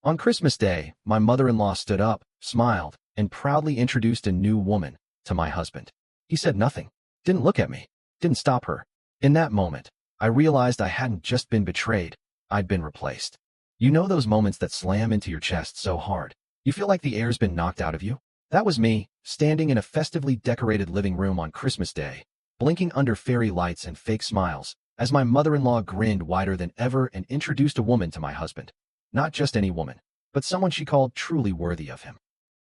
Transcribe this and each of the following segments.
On Christmas Day, my mother-in-law stood up, smiled, and proudly introduced a new woman to my husband. He said nothing, didn't look at me, didn't stop her. In that moment, I realized I hadn't just been betrayed, I'd been replaced. You know those moments that slam into your chest so hard, you feel like the air's been knocked out of you? That was me, standing in a festively decorated living room on Christmas Day, blinking under fairy lights and fake smiles, as my mother-in-law grinned wider than ever and introduced a woman to my husband. Not just any woman, but someone she called truly worthy of him.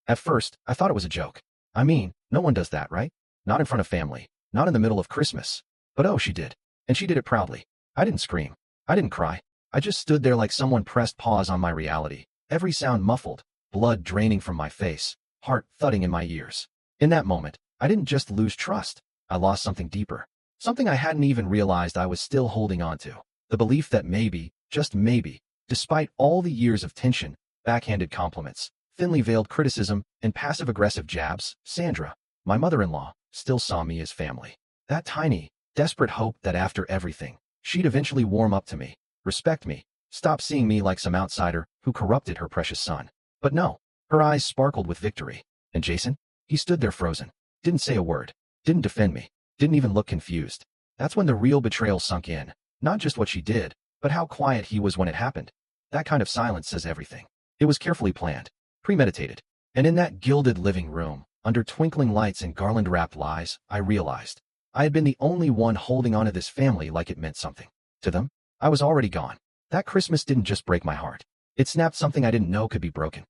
At first, I thought it was a joke. I mean, no one does that, right? Not in front of family, not in the middle of Christmas. But oh, she did. And she did it proudly. I didn't scream. I didn't cry. I just stood there like someone pressed pause on my reality, every sound muffled, blood draining from my face, heart thudding in my ears. In that moment, I didn't just lose trust. I lost something deeper. Something I hadn't even realized I was still holding on to. The belief that maybe, just maybe, despite all the years of tension, backhanded compliments, thinly veiled criticism, and passive-aggressive jabs, Sandra, my mother-in-law, still saw me as family. That tiny, desperate hope that after everything, she'd eventually warm up to me, respect me, stop seeing me like some outsider who corrupted her precious son. But no, her eyes sparkled with victory. And Jason? He stood there frozen, didn't say a word, didn't defend me, didn't even look confused. That's when the real betrayal sunk in, not just what she did, but how quiet he was when it happened. That kind of silence says everything. It was carefully planned, premeditated. And in that gilded living room, under twinkling lights and garland-wrapped lies, I realized I had been the only one holding on to this family like it meant something. To them, I was already gone. That Christmas didn't just break my heart. It snapped something I didn't know could be broken.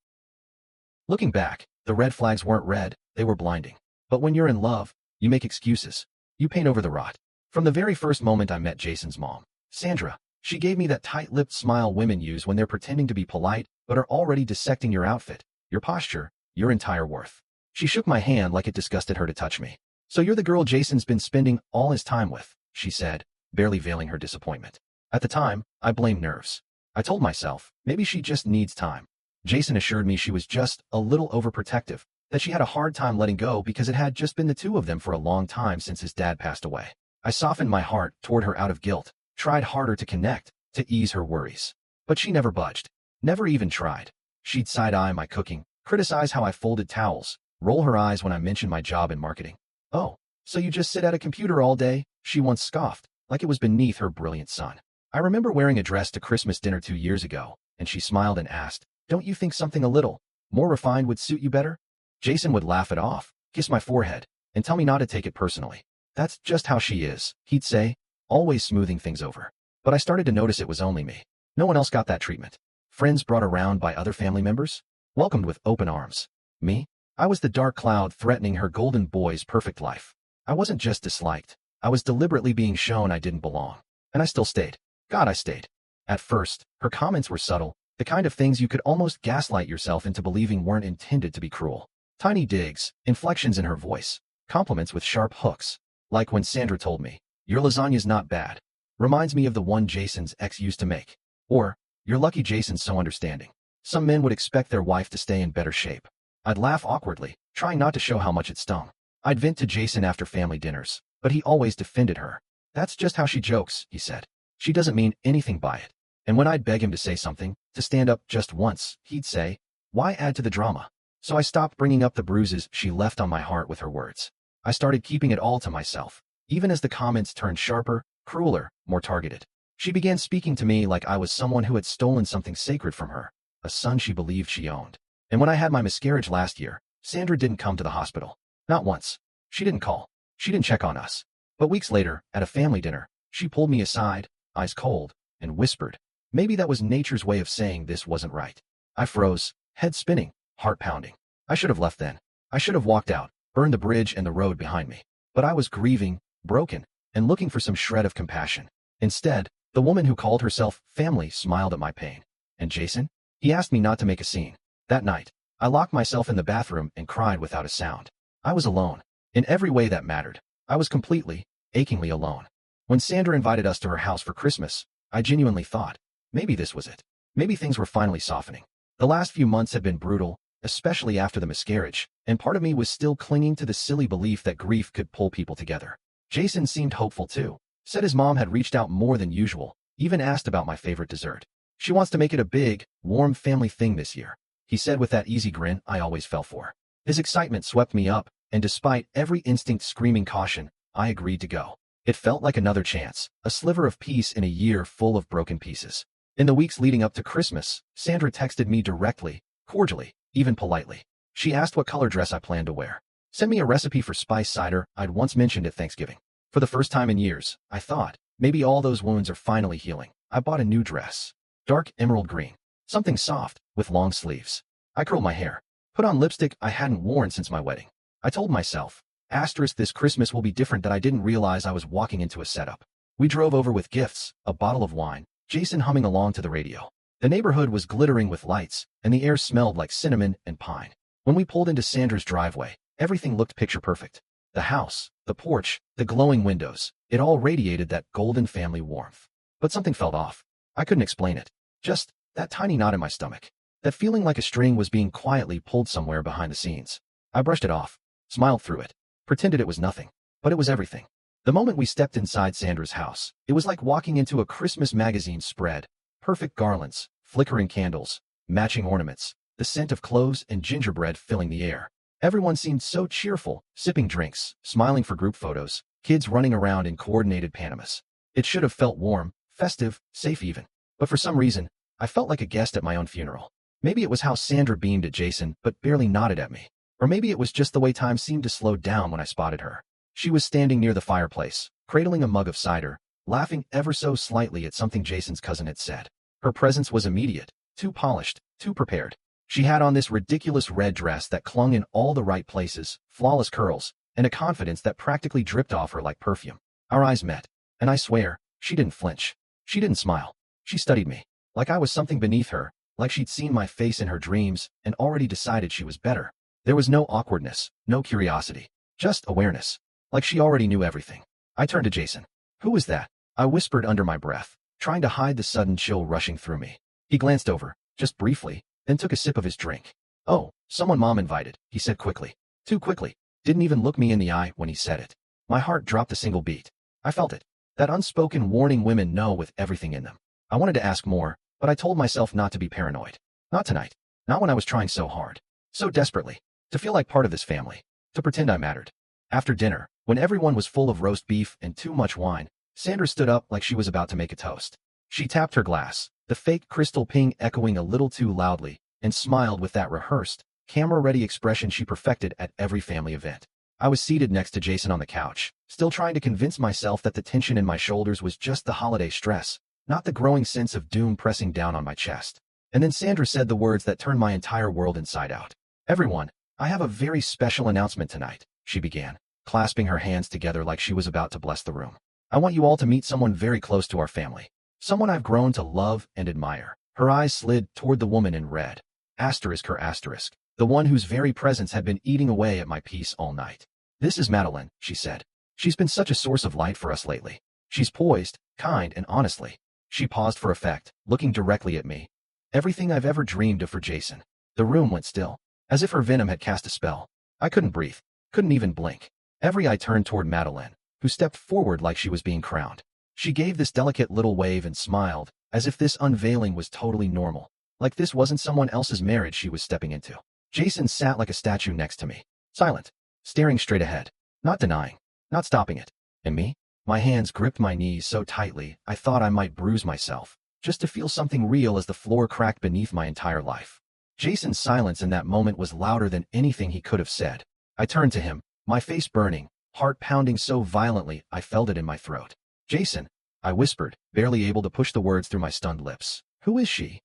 Looking back, the red flags weren't red, they were blinding. But when you're in love, you make excuses. You paint over the rot. From the very first moment I met Jason's mom, Sandra, she gave me that tight-lipped smile women use when they're pretending to be polite but are already dissecting your outfit, your posture, your entire worth. She shook my hand like it disgusted her to touch me. "So you're the girl Jason's been spending all his time with," she said, barely veiling her disappointment. At the time, I blamed nerves. I told myself, maybe she just needs time. Jason assured me she was just a little overprotective, that she had a hard time letting go because it had just been the two of them for a long time since his dad passed away. I softened my heart toward her out of guilt, tried harder to connect, to ease her worries. But she never budged. Never even tried. She'd side-eye my cooking, criticize how I folded towels, roll her eyes when I mentioned my job in marketing. "Oh, so you just sit at a computer all day?" she once scoffed, like it was beneath her brilliant son. I remember wearing a dress to Christmas dinner 2 years ago, and she smiled and asked, "Don't you think something a little more refined would suit you better?" Jason would laugh it off, kiss my forehead, and tell me not to take it personally. "That's just how she is," he'd say, always smoothing things over. But I started to notice it was only me. No one else got that treatment. Friends brought around by other family members, welcomed with open arms. Me? I was the dark cloud threatening her golden boy's perfect life. I wasn't just disliked. I was deliberately being shown I didn't belong. And I still stayed. God, I stayed. At first, her comments were subtle, the kind of things you could almost gaslight yourself into believing weren't intended to be cruel. Tiny digs, inflections in her voice, compliments with sharp hooks. Like when Sandra told me, "Your lasagna's not bad. Reminds me of the one Jason's ex used to make." Or, "You're lucky Jason's so understanding." Some men would expect their wife to stay in better shape. I'd laugh awkwardly, trying not to show how much it stung. I'd vent to Jason after family dinners, but he always defended her. "That's just how she jokes," he said. "She doesn't mean anything by it." And when I'd beg him to say something, to stand up just once, he'd say, "Why add to the drama?" So I stopped bringing up the bruises she left on my heart with her words. I started keeping it all to myself, even as the comments turned sharper, crueler, more targeted. She began speaking to me like I was someone who had stolen something sacred from her, a son she believed she owned. And when I had my miscarriage last year, Sandra didn't come to the hospital. Not once. She didn't call. She didn't check on us. But weeks later, at a family dinner, she pulled me aside, eyes cold, and whispered. Maybe that was nature's way of saying this wasn't right. I froze, head spinning, heart pounding. I should have left then. I should have walked out, burned the bridge and the road behind me. But I was grieving, broken, and looking for some shred of compassion. Instead, the woman who called herself family smiled at my pain. And Jason? He asked me not to make a scene. That night, I locked myself in the bathroom and cried without a sound. I was alone. In every way that mattered. I was completely, achingly alone. When Sandra invited us to her house for Christmas, I genuinely thought, maybe this was it. Maybe things were finally softening. The last few months had been brutal, especially after the miscarriage, and part of me was still clinging to the silly belief that grief could pull people together. Jason seemed hopeful too. Said his mom had reached out more than usual, even asked about my favorite dessert. She wants to make it a big, warm family thing this year, he said with that easy grin I always fell for. His excitement swept me up, and despite every instinct screaming caution, I agreed to go. It felt like another chance, a sliver of peace in a year full of broken pieces. In the weeks leading up to Christmas, Sandra texted me directly, cordially, even politely. She asked what color dress I planned to wear. Sent me a recipe for spice cider I'd once mentioned at Thanksgiving. For the first time in years, I thought, maybe all those wounds are finally healing. I bought a new dress. Dark emerald green. Something soft, with long sleeves. I curled my hair. Put on lipstick I hadn't worn since my wedding. I told myself, this Christmas will be different, that I didn't realize I was walking into a setup. We drove over with gifts, a bottle of wine, Jason humming along to the radio. The neighborhood was glittering with lights, and the air smelled like cinnamon and pine. When we pulled into Sandra's driveway, everything looked picture perfect. The house, the porch, the glowing windows, it all radiated that golden family warmth. But something felt off. I couldn't explain it. Just that tiny knot in my stomach. That feeling like a string was being quietly pulled somewhere behind the scenes. I brushed it off, smiled through it, pretended it was nothing. But it was everything. The moment we stepped inside Sandra's house, it was like walking into a Christmas magazine spread. Perfect garlands, flickering candles, matching ornaments, the scent of cloves and gingerbread filling the air. Everyone seemed so cheerful, sipping drinks, smiling for group photos, kids running around in coordinated panamas. It should have felt warm, festive, safe even. But for some reason, I felt like a guest at my own funeral. Maybe it was how Sandra beamed at Jason but barely nodded at me. Or maybe it was just the way time seemed to slow down when I spotted her. She was standing near the fireplace, cradling a mug of cider, laughing ever so slightly at something Jason's cousin had said. Her presence was immediate, too polished, too prepared. She had on this ridiculous red dress that clung in all the right places, flawless curls, and a confidence that practically dripped off her like perfume. Our eyes met, and I swear, she didn't flinch. She didn't smile. She studied me, like I was something beneath her, like she'd seen my face in her dreams and already decided she was better. There was no awkwardness, no curiosity, just awareness, like she already knew everything. I turned to Jason. Who was that? I whispered under my breath, trying to hide the sudden chill rushing through me. He glanced over, just briefly, then took a sip of his drink. Oh, someone Mom invited, he said quickly. Too quickly. Didn't even look me in the eye when he said it. My heart dropped a single beat. I felt it. That unspoken warning women know with everything in them. I wanted to ask more, but I told myself not to be paranoid. Not tonight. Not when I was trying so hard. So desperately. To feel like part of this family. To pretend I mattered. After dinner, when everyone was full of roast beef and too much wine, Sandra stood up like she was about to make a toast. She tapped her glass, the fake crystal ping echoing a little too loudly, and smiled with that rehearsed, camera-ready expression she perfected at every family event. I was seated next to Jason on the couch, still trying to convince myself that the tension in my shoulders was just the holiday stress, not the growing sense of doom pressing down on my chest. And then Sandra said the words that turned my entire world inside out. Everyone, I have a very special announcement tonight, she began, clasping her hands together like she was about to bless the room. I want you all to meet someone very close to our family. Someone I've grown to love and admire. Her eyes slid toward the woman in red. Asterisk her asterisk. The one whose very presence had been eating away at my peace all night. This is Madeline, she said. She's been such a source of light for us lately. She's poised, kind, and honestly. She paused for effect, looking directly at me. Everything I've ever dreamed of for Jason. The room went still, as if her venom had cast a spell. I couldn't breathe, couldn't even blink. Every eye turned toward Madeline, who stepped forward like she was being crowned. She gave this delicate little wave and smiled, as if this unveiling was totally normal, like this wasn't someone else's marriage she was stepping into. Jason sat like a statue next to me, silent, staring straight ahead, not denying, not stopping it. And me? My hands gripped my knees so tightly I thought I might bruise myself, just to feel something real as the floor cracked beneath my entire life. Jason's silence in that moment was louder than anything he could have said. I turned to him, my face burning, heart pounding so violently I felt it in my throat. Jason, I whispered, barely able to push the words through my stunned lips. Who is she?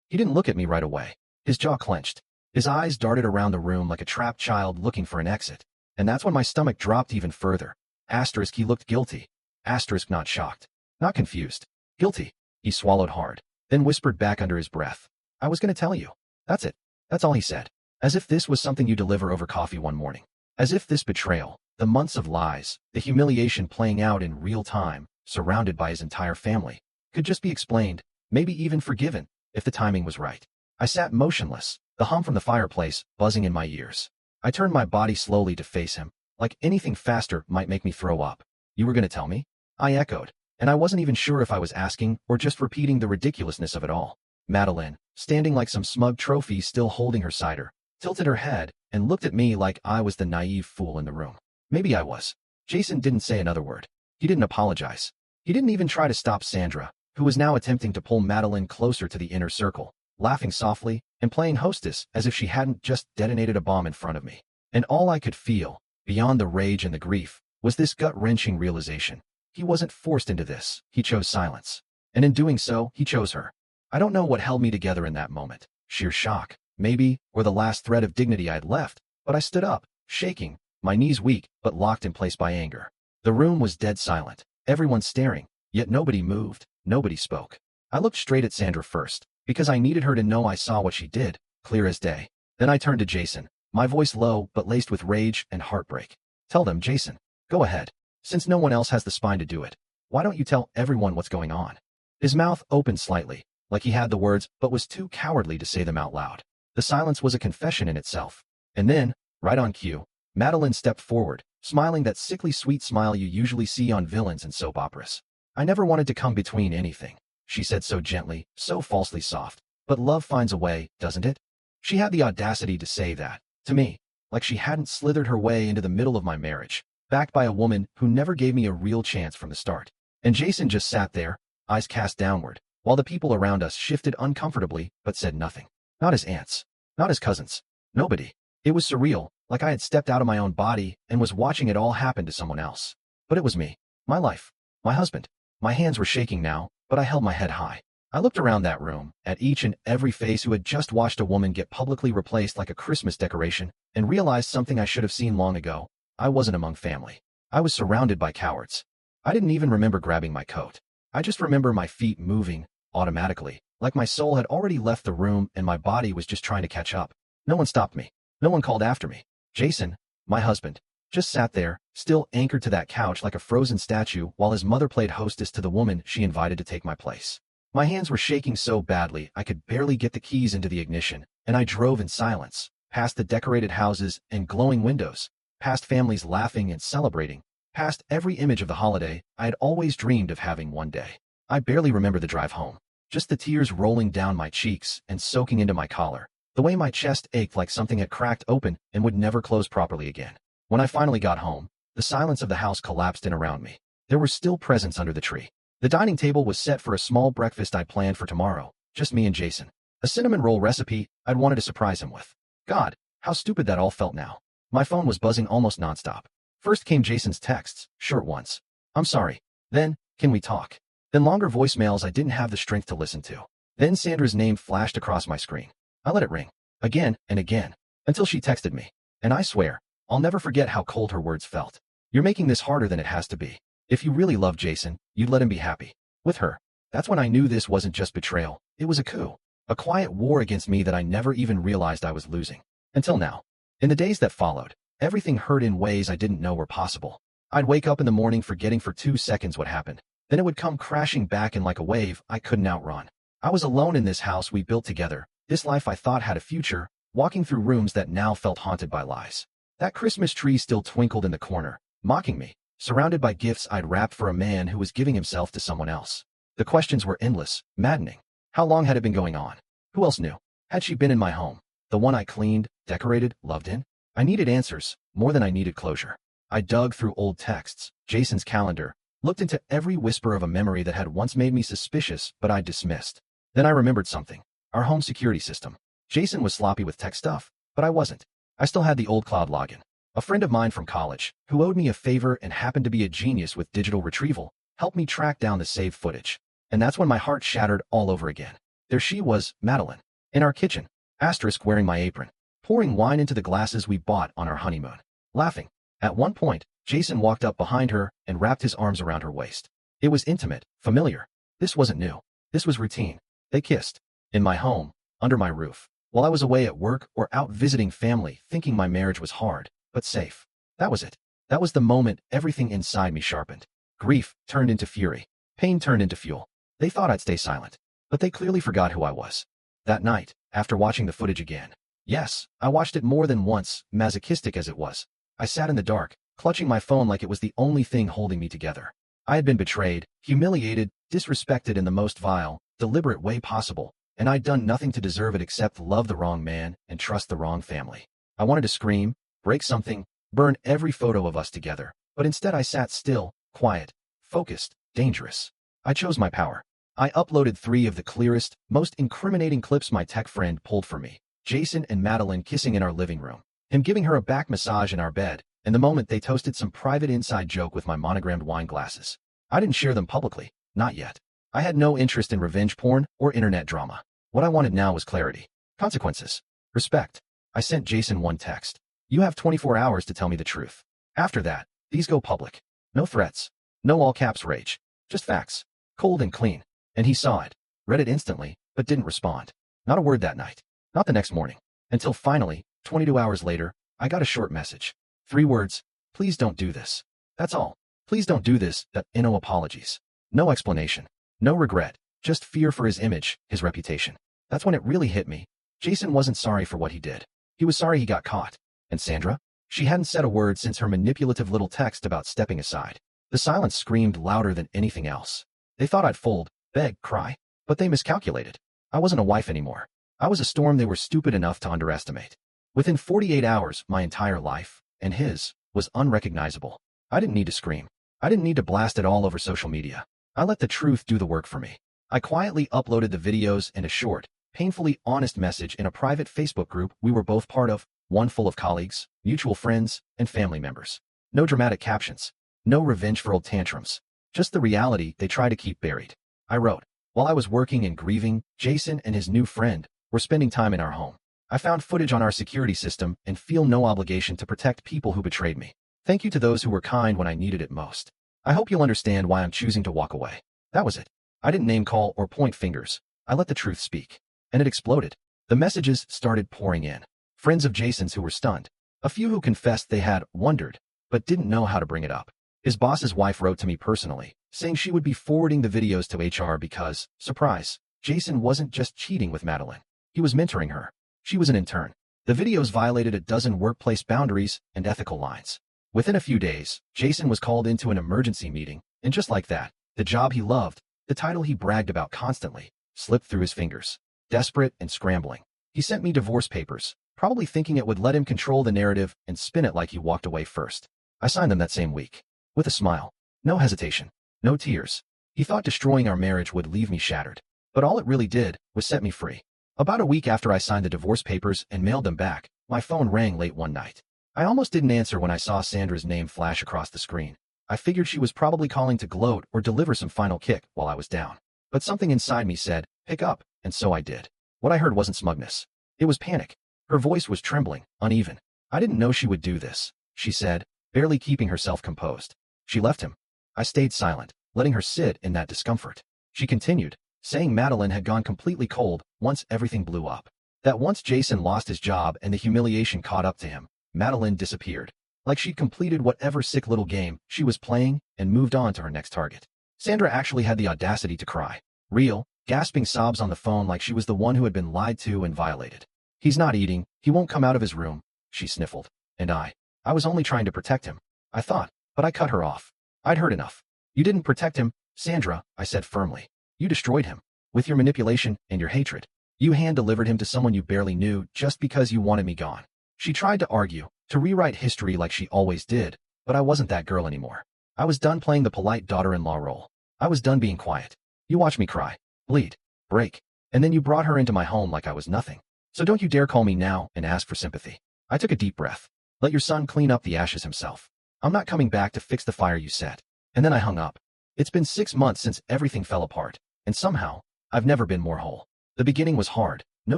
He didn't look at me right away. His jaw clenched. His eyes darted around the room like a trapped child looking for an exit. And that's when my stomach dropped even further. Asterisk, he looked guilty. Asterisk, not shocked. Not confused. Guilty. He swallowed hard, then whispered back under his breath. I was going to tell you. That's it. That's all he said. As if this was something you deliver over coffee one morning. As if this betrayal, the months of lies, the humiliation playing out in real time, surrounded by his entire family, could just be explained, maybe even forgiven, if the timing was right. I sat motionless, the hum from the fireplace buzzing in my ears. I turned my body slowly to face him, like anything faster might make me throw up. You were going to tell me? I echoed, and I wasn't even sure if I was asking or just repeating the ridiculousness of it all. Madeline, standing like some smug trophy still holding her cider, tilted her head and looked at me like I was the naive fool in the room. Maybe I was. Jason didn't say another word. He didn't apologize. He didn't even try to stop Sandra, who was now attempting to pull Madeline closer to the inner circle, laughing softly and playing hostess as if she hadn't just detonated a bomb in front of me. And all I could feel, beyond the rage and the grief, was this gut-wrenching realization. He wasn't forced into this. He chose silence. And in doing so, he chose her. I don't know what held me together in that moment. Sheer shock, maybe, or the last thread of dignity I'd left, but I stood up, shaking, my knees weak but locked in place by anger. The room was dead silent, everyone staring, yet nobody moved, nobody spoke. I looked straight at Sandra first, because I needed her to know I saw what she did, clear as day. Then I turned to Jason, my voice low but laced with rage and heartbreak. Tell them, Jason. Go ahead. Since no one else has the spine to do it, why don't you tell everyone what's going on? His mouth opened slightly, like he had the words but was too cowardly to say them out loud. The silence was a confession in itself. And then, right on cue, Madeline stepped forward, smiling that sickly sweet smile you usually see on villains in soap operas. I never wanted to come between anything, she said so gently, so falsely soft. But love finds a way, doesn't it? She had the audacity to say that, to me, like she hadn't slithered her way into the middle of my marriage, backed by a woman who never gave me a real chance from the start. And Jason just sat there, eyes cast downward, while the people around us shifted uncomfortably but said nothing. Not his aunts, not his cousins, nobody. It was surreal, like I had stepped out of my own body and was watching it all happen to someone else. But it was me, my life, my husband. My hands were shaking now, but I held my head high. I looked around that room, at each and every face who had just watched a woman get publicly replaced like a Christmas decoration, and realized something I should have seen long ago. I wasn't among family. I was surrounded by cowards. I didn't even remember grabbing my coat. I just remember my feet moving, automatically, like my soul had already left the room and my body was just trying to catch up. No one stopped me. No one called after me. Jason, my husband, just sat there, still anchored to that couch like a frozen statue while his mother played hostess to the woman she invited to take my place. My hands were shaking so badly I could barely get the keys into the ignition, and I drove in silence, past the decorated houses and glowing windows, past families laughing and celebrating, past every image of the holiday I had always dreamed of having one day. I barely remember the drive home, just the tears rolling down my cheeks and soaking into my collar, the way my chest ached like something had cracked open and would never close properly again. When I finally got home, the silence of the house collapsed in around me. There were still presents under the tree. The dining table was set for a small breakfast I'd planned for tomorrow, just me and Jason. A cinnamon roll recipe I'd wanted to surprise him with. God, how stupid that all felt now. My phone was buzzing almost nonstop. First came Jason's texts, short ones. I'm sorry. Then, can we talk? Then longer voicemails I didn't have the strength to listen to. Then Sandra's name flashed across my screen. I let it ring, again and again, until she texted me. And I swear, I'll never forget how cold her words felt. You're making this harder than it has to be. If you really love Jason, you'd let him be happy. With her. That's when I knew this wasn't just betrayal. It was a coup. A quiet war against me that I never even realized I was losing. Until now. In the days that followed, everything hurt in ways I didn't know were possible. I'd wake up in the morning forgetting for 2 seconds what happened. Then it would come crashing back in like a wave I couldn't outrun. I was alone in this house we built together, this life I thought had a future, walking through rooms that now felt haunted by lies. That Christmas tree still twinkled in the corner, mocking me, surrounded by gifts I'd wrapped for a man who was giving himself to someone else. The questions were endless, maddening. How long had it been going on? Who else knew? Had she been in my home? The one I cleaned, decorated, loved in? I needed answers, more than I needed closure. I dug through old texts, Jason's calendar, looked into every whisper of a memory that had once made me suspicious but I'd dismissed. Then I remembered something. Our home security system. Jason was sloppy with tech stuff, but I wasn't. I still had the old cloud login. A friend of mine from college, who owed me a favor and happened to be a genius with digital retrieval, helped me track down the saved footage. And that's when my heart shattered all over again. There she was, Madeline, in our kitchen, asterisk wearing my apron, pouring wine into the glasses we bought on our honeymoon, laughing. At one point, Jason walked up behind her and wrapped his arms around her waist. It was intimate, familiar. This wasn't new. This was routine. They kissed. In my home, under my roof, while I was away at work or out visiting family thinking my marriage was hard, but safe. That was it. That was the moment everything inside me sharpened. Grief turned into fury. Pain turned into fuel. They thought I'd stay silent, but they clearly forgot who I was. That night, after watching the footage again. Yes, I watched it more than once, masochistic as it was. I sat in the dark, clutching my phone like it was the only thing holding me together. I had been betrayed, humiliated, disrespected in the most vile, deliberate way possible, and I'd done nothing to deserve it except love the wrong man and trust the wrong family. I wanted to scream, break something, burn every photo of us together, but instead I sat still, quiet, focused, dangerous. I chose my power. I uploaded 3 of the clearest, most incriminating clips my tech friend pulled for me. Jason and Madeline kissing in our living room, him giving her a back massage in our bed, and the moment they toasted some private inside joke with my monogrammed wine glasses. I didn't share them publicly, not yet. I had no interest in revenge porn or internet drama. What I wanted now was clarity, consequences, respect. I sent Jason one text. You have 24 hours to tell me the truth. After that, these go public. No threats. No all caps rage. Just facts. Cold and clean. And he saw it, read it instantly, but didn't respond. Not a word that night. Not the next morning. Until finally, 22 hours later, I got a short message. 3 words. Please don't do this. That's all. Please don't do this. No apologies. No explanation. No regret. Just fear for his image, his reputation. That's when it really hit me. Jason wasn't sorry for what he did. He was sorry he got caught. And Sandra? She hadn't said a word since her manipulative little text about stepping aside. The silence screamed louder than anything else. They thought I'd fold, beg, cry. But they miscalculated. I wasn't a wife anymore. I was a storm they were stupid enough to underestimate. Within 48 hours, my entire life, and his, was unrecognizable. I didn't need to scream. I didn't need to blast it all over social media. I let the truth do the work for me. I quietly uploaded the videos and a short, painfully honest message in a private Facebook group we were both part of, one full of colleagues, mutual friends, and family members. No dramatic captions. No revengeful tantrums. Just the reality they try to keep buried. I wrote, while I was working and grieving, Jason and his new friend were spending time in our home. I found footage on our security system and feel no obligation to protect people who betrayed me. Thank you to those who were kind when I needed it most. I hope you'll understand why I'm choosing to walk away. That was it. I didn't name call or point fingers. I let the truth speak. And it exploded. The messages started pouring in. Friends of Jason's who were stunned. A few who confessed they had wondered, but didn't know how to bring it up. His boss's wife wrote to me personally, saying she would be forwarding the videos to HR because, surprise, Jason wasn't just cheating with Madeline. He was mentoring her. She was an intern. The videos violated a dozen workplace boundaries and ethical lines. Within a few days, Jason was called into an emergency meeting, and just like that, the job he loved, the title he bragged about constantly, slipped through his fingers. Desperate and scrambling, he sent me divorce papers, probably thinking it would let him control the narrative and spin it like he walked away first. I signed them that same week. With a smile. No hesitation. No tears. He thought destroying our marriage would leave me shattered. But all it really did was set me free. About a week after I signed the divorce papers and mailed them back, my phone rang late one night. I almost didn't answer when I saw Sandra's name flash across the screen. I figured she was probably calling to gloat or deliver some final kick while I was down. But something inside me said, pick up, and so I did. What I heard wasn't smugness. It was panic. Her voice was trembling, uneven. I didn't know she would do this, she said, barely keeping herself composed. She left him. I stayed silent, letting her sit in that discomfort. She continued, saying Madeline had gone completely cold once everything blew up. That once Jason lost his job and the humiliation caught up to him, Madeline disappeared. Like she'd completed whatever sick little game she was playing and moved on to her next target. Sandra actually had the audacity to cry. Real, gasping sobs on the phone like she was the one who had been lied to and violated. He's not eating, he won't come out of his room, she sniffled. And I was only trying to protect him, I thought, but I cut her off. I'd heard enough. You didn't protect him, Sandra, I said firmly. You destroyed him. With your manipulation and your hatred. You hand-delivered him to someone you barely knew just because you wanted me gone. She tried to argue, to rewrite history like she always did, but I wasn't that girl anymore. I was done playing the polite daughter-in-law role. I was done being quiet. You watched me cry, bleed, break, and then you brought her into my home like I was nothing. So don't you dare call me now and ask for sympathy. I took a deep breath. Let your son clean up the ashes himself. I'm not coming back to fix the fire you set. And then I hung up. It's been 6 months since everything fell apart, and somehow, I've never been more whole. The beginning was hard, no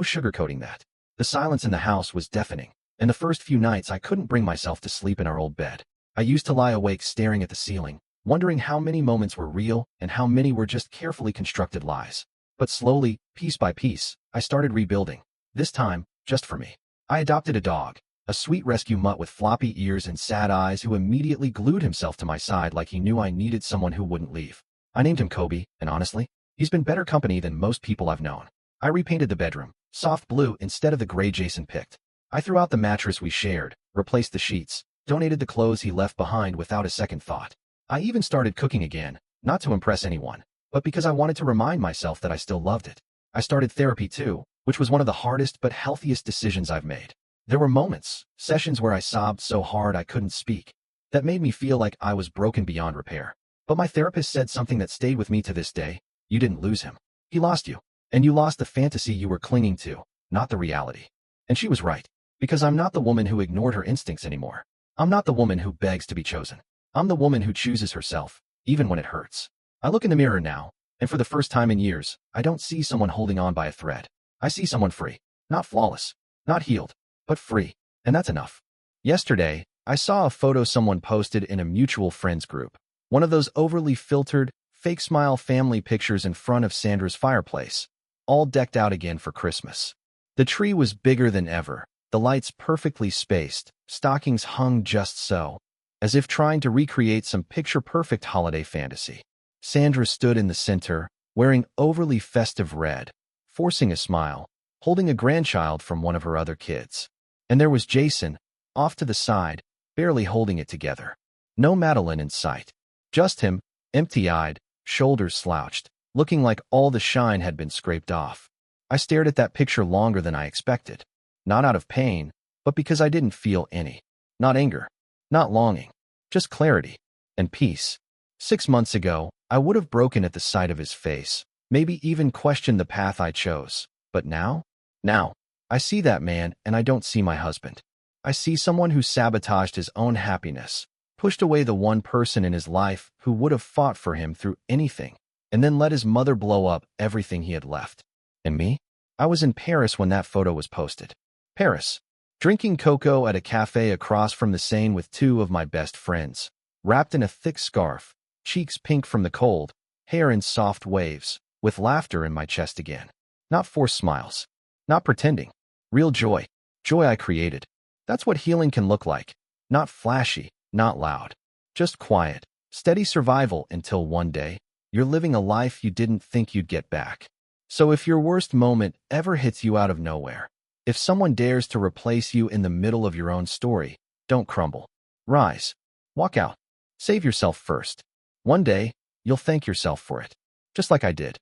sugarcoating that. The silence in the house was deafening, and the first few nights I couldn't bring myself to sleep in our old bed. I used to lie awake staring at the ceiling, wondering how many moments were real and how many were just carefully constructed lies. But slowly, piece by piece, I started rebuilding. This time, just for me. I adopted a dog, a sweet rescue mutt with floppy ears and sad eyes who immediately glued himself to my side like he knew I needed someone who wouldn't leave. I named him Kobe, and honestly, he's been better company than most people I've known. I repainted the bedroom, soft blue instead of the gray Jason picked. I threw out the mattress we shared, replaced the sheets, donated the clothes he left behind without a second thought. I even started cooking again, not to impress anyone, but because I wanted to remind myself that I still loved it. I started therapy too, which was one of the hardest but healthiest decisions I've made. There were moments, sessions where I sobbed so hard I couldn't speak, that made me feel like I was broken beyond repair. But my therapist said something that stayed with me to this day. You didn't lose him. He lost you. And you lost the fantasy you were clinging to, not the reality. And she was right. Because I'm not the woman who ignored her instincts anymore. I'm not the woman who begs to be chosen. I'm the woman who chooses herself, even when it hurts. I look in the mirror now, and for the first time in years, I don't see someone holding on by a thread. I see someone free. Not flawless. Not healed. But free. And that's enough. Yesterday, I saw a photo someone posted in a mutual friends group. One of those overly filtered, fake smile family pictures in front of Sandra's fireplace, all decked out again for Christmas. The tree was bigger than ever, the lights perfectly spaced, stockings hung just so, as if trying to recreate some picture-perfect holiday fantasy. Sandra stood in the center, wearing overly festive red, forcing a smile, holding a grandchild from one of her other kids. And there was Jason, off to the side, barely holding it together. No Madeline in sight. Just him, empty-eyed, shoulders slouched, looking like all the shine had been scraped off. I stared at that picture longer than I expected. Not out of pain, but because I didn't feel any. Not anger. Not longing. Just clarity. And peace. 6 months ago, I would have broken at the sight of his face, maybe even questioned the path I chose. But now? Now, I see that man and I don't see my husband. I see someone who sabotaged his own happiness, pushed away the one person in his life who would have fought for him through anything, and then let his mother blow up everything he had left. And me? I was in Paris when that photo was posted. Paris. Drinking cocoa at a cafe across from the Seine with 2 of my best friends, wrapped in a thick scarf, cheeks pink from the cold, hair in soft waves, with laughter in my chest again. Not forced smiles. Not pretending. Real joy. Joy I created. That's what healing can look like. Not flashy, not loud. Just quiet, steady survival until one day, you're living a life you didn't think you'd get back. So if your worst moment ever hits you out of nowhere, if someone dares to replace you in the middle of your own story, don't crumble. Rise. Walk out. Save yourself first. One day, you'll thank yourself for it. Just like I did.